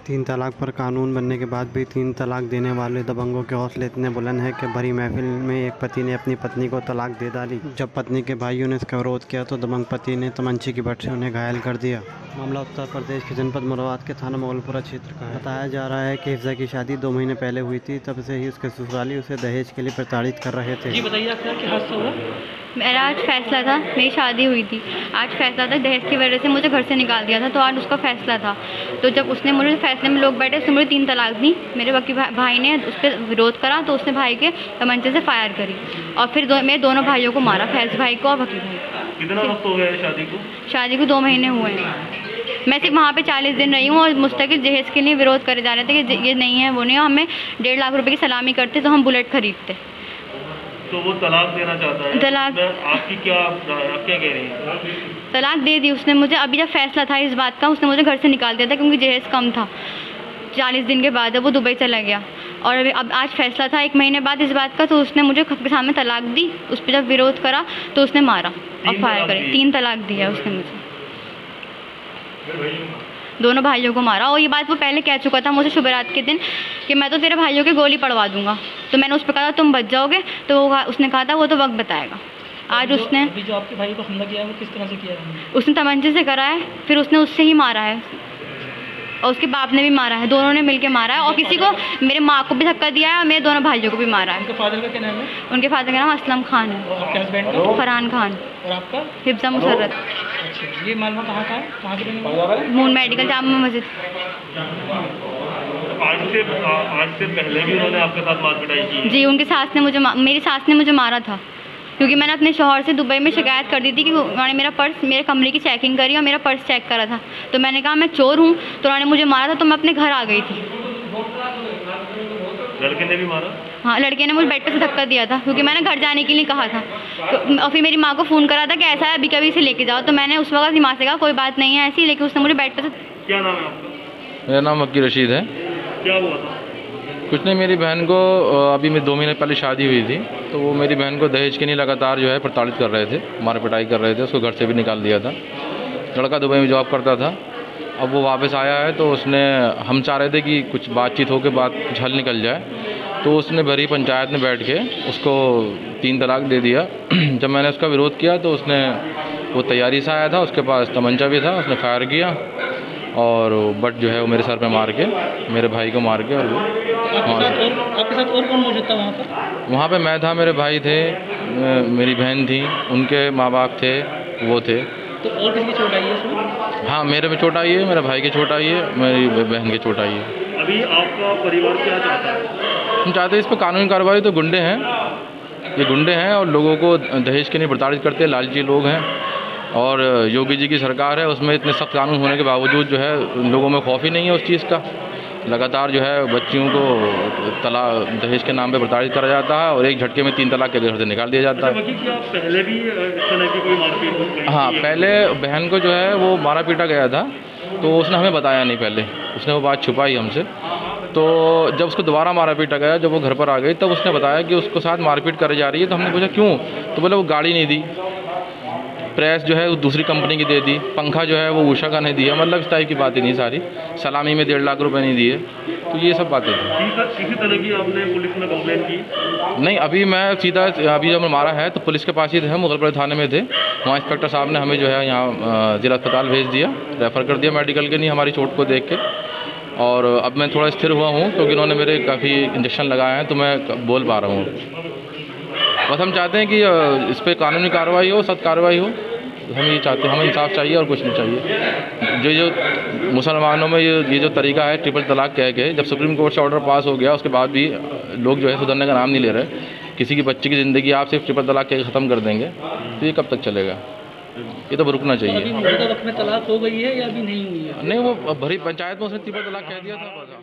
तीन तलाक पर कानून बनने के बाद भी तीन तलाक देने वाले दबंगों के हौसले इतने बुलंद हैं कि भरी महफिल में एक पति ने अपनी पत्नी को तलाक दे डाली। जब पत्नी के भाइयों ने इसका विरोध किया तो दबंग पति ने तमंचे की बट से उन्हें घायल कर दिया। मामला उत्तर प्रदेश के जनपद मुरादाबाद के थाना मोगलपुरा क्षेत्र का है। बताया जा रहा है कि हिफ्जा की शादी 2 महीने पहले हुई थी। तब से ही उसके ससुराली उसे दहेज के लिए प्रताड़ित कर रहे थे। जी बताइए आपका क्या हादसा हुआ? मेरा आज फैसला था, मेरी शादी हुई थी। आज फैसला था, दहेज की वजह से मुझे घर से निकाल दिया था, तो आज उसका फैसला था। तो जब उसने मुझे फैसले में लोग बैठे, उसने मुझे 3 तलाक दी। मेरे वकील भाई ने उस पर विरोध करा तो उसने भाई के तमंचे से फायर करी और फिर मेरे दोनों भाइयों को मारा, फैज भाई को और वकील भाई को। कितना वक्त हो गया है शादी को? शादी को 2 महीने हुए हैं। मैं सिर्फ वहाँ पे 40 दिन रही हूँ और मुस्तकिल दहेज के लिए विरोध करे जा रहे थे कि ये नहीं है, वो नहीं है। हमें 1.5 लाख रुपए की सलामी करते तो हम बुलेट खरीदते। तो वो तलाक देना चाहता है? तलाक आपकी क्या कह रही है? तलाक दे दी उसने मुझे। अभी जब फैसला था इस बात का, उसने मुझे घर से निकाल दिया था क्योंकि दहेज कम था। 40 दिन के बाद वो दुबई चला गया और अब आज फैसला था 1 महीने बाद इस बात का, तो उसने मुझे खुद के सामने तलाक दी। उस पर जब विरोध करा तो उसने मारा और फायर करे। 3 तलाक दिया उसने मुझे, दोनों भाइयों को मारा। और ये बात वो पहले कह चुका था मुझे शुभ रात के दिन कि मैं तो तेरे भाइयों की गोली पड़वा दूंगा। तो मैंने उस पर कहा तुम बच जाओगे, तो उसने कहा था वो तो वक्त बताएगा। आज उसने अभी जो आपके भाई को हमला किया है वो किस तरह से किया है? उसने तमंचे से करा है, फिर उसने उससे ही मारा है और उसके बाप ने भी मारा है। दोनों ने मिलकर मारा है और किसी को, मेरे माँ को भी धक्का दिया है और मेरे दोनों भाइयों को भी मारा है। उनके फादर का क्या नाम है? उनके फादर का नाम असलम खान है। और आपके हस्बैंड का? फरहान खान। और आपका? हिफ्जा मुसर्रत। अच्छा, ये मालूम कहाँ का है? कहाँ के रहने वाले हैं? Moon medical Jama Masjid. आज से पहले भी उन्होंने आपके साथ मारपिटाई की? जी, उनकी सास ने मेरी सास ने मुझे मारा था क्योंकि मैंने अपने शौहर से दुबई में शिकायत कर दी थी कि उन्होंने मेरा पर्स, मेरे कमरे की चेकिंग करी और मेरा पर्स चेक करा था। तो मैंने कहा मैं चोर हूँ, तो उन्होंने मुझे मारा था। तो मैं अपने घर आ गई थी। लड़के ने भी मारा? हाँ, लड़के ने मुझे बेड पे से धक्का दिया था क्योंकि मैंने घर जाने के लिए कहा था। तो और फिर मेरी माँ को फ़ोन करा था कि ऐसा है अभी कभी इसे लेके जाओ। तो मैंने उस वक्त माँ से कहा कोई बात नहीं है ऐसी, लेकिन उसने मुझे बेड पे से। क्या नाम है आपका? मेरा नाम मक्की रशीद है। क्या हुआ था? कुछ नहीं, मेरी बहन को अभी मैं 2 महीने पहले शादी हुई थी, तो वो मेरी बहन को दहेज के लिए लगातार जो है प्रताड़ित कर रहे थे, मार पिटाई कर रहे थे। उसको घर से भी निकाल दिया था। लड़का दुबई में जॉब करता था। अब वो वापस आया है तो उसने, हम चाह रहे थे कि कुछ बातचीत हो के कुछ हल निकल जाए, तो उसने भरी पंचायत में बैठ के उसको 3 तलाक दे दिया। जब मैंने उसका विरोध किया तो उसने, वो तैयारी से आया था, उसके पास तमंचा भी था, उसने फायर किया और बट जो है वो मेरे सर पे मार के, मेरे भाई को मार के, और वो आपके साथ और कौन मौजूद था वहाँ पर? वहाँ पे मैं था, मेरे भाई थे, मेरी बहन थी, उनके माँ बाप थे, वो थे। तो और किसी की चोट आई है उसमें? हाँ, मेरे में चोट आई है, मेरे भाई की चोट आई है, मेरी बहन की चोट आई है। अभी आपका परिवार क्या चाहता है? हम चाहते हैं इस पर कानूनी कार्रवाई। तो गुंडे हैं, ये गुंडे हैं और लोगों को दहेज के लिए प्रताड़ित करते हैं, लालची लोग हैं। और योगी जी की सरकार है, उसमें इतने सख्त कानून होने के बावजूद जो है लोगों में खौफ ही नहीं है उस चीज़ का। लगातार जो है बच्चियों को दहेज के नाम पे प्रताड़ित करा जाता है और एक झटके में 3 तलाक के घर से निकाल दिया जाता है। पहले भी इस तरह की कोई मारपीट? हाँ, पहले बहन को जो है वो मारा पीटा गया था, तो उसने हमें बताया नहीं पहले, उसने वो बात छुपाई हमसे। तो जब उसको दोबारा मारा पीटा गया, जब वो घर पर आ गई, तब उसने बताया कि उसको साथ मारपीट करी जा रही है। तो हमने पूछा क्यों, तो बोले वो गाड़ी नहीं दी, प्रेस जो है वो दूसरी कंपनी की दे दी, पंखा जो है वो उषा का नहीं दिया। मतलब इस टाइप की बातें नहीं सारी, सलामी में 1.5 लाख रुपए नहीं दिए। तो ये सब बातें थी। किसी तरह की आपने पुलिस में कंप्लेंट की? नहीं, अभी मैं सीधा, अभी जब मैं मारा है तो पुलिस के पास ही थे, मुगलपुरा थाने में थे। वहाँ इंस्पेक्टर साहब ने हमें जो है यहाँ जिला अस्पताल भेज दिया, रेफ़र कर दिया मेडिकल के लिए हमारी चोट को देख के। और अब मैं थोड़ा स्थिर हुआ हूँ क्योंकि इन्होंने मेरे काफ़ी इंजेक्शन लगाए हैं, तो मैं बोल पा रहा हूँ। बस हम चाहते हैं कि इस पर कानूनी कार्रवाई हो, सख्त कार्रवाई हो। हम ये चाहते हैं, हमें इंसाफ चाहिए और कुछ नहीं चाहिए। जो मुसलमानों में ये जो तरीका है ट्रिपल तलाक कह के, जब सुप्रीम कोर्ट से ऑर्डर पास हो गया उसके बाद भी लोग जो है सुधरने का नाम नहीं ले रहे। किसी की बच्ची की ज़िंदगी आप सिर्फ ट्रिपल तलाक कह के ख़त्म कर देंगे, तो ये कब तक चलेगा? ये तो रुकना चाहिए। अभी मौजूदा वक्त में तलाक हो गई है या अभी नहीं हुई है? नहीं, वो भरी पंचायत में उसने ट्रिपल तलाक कह दिया था।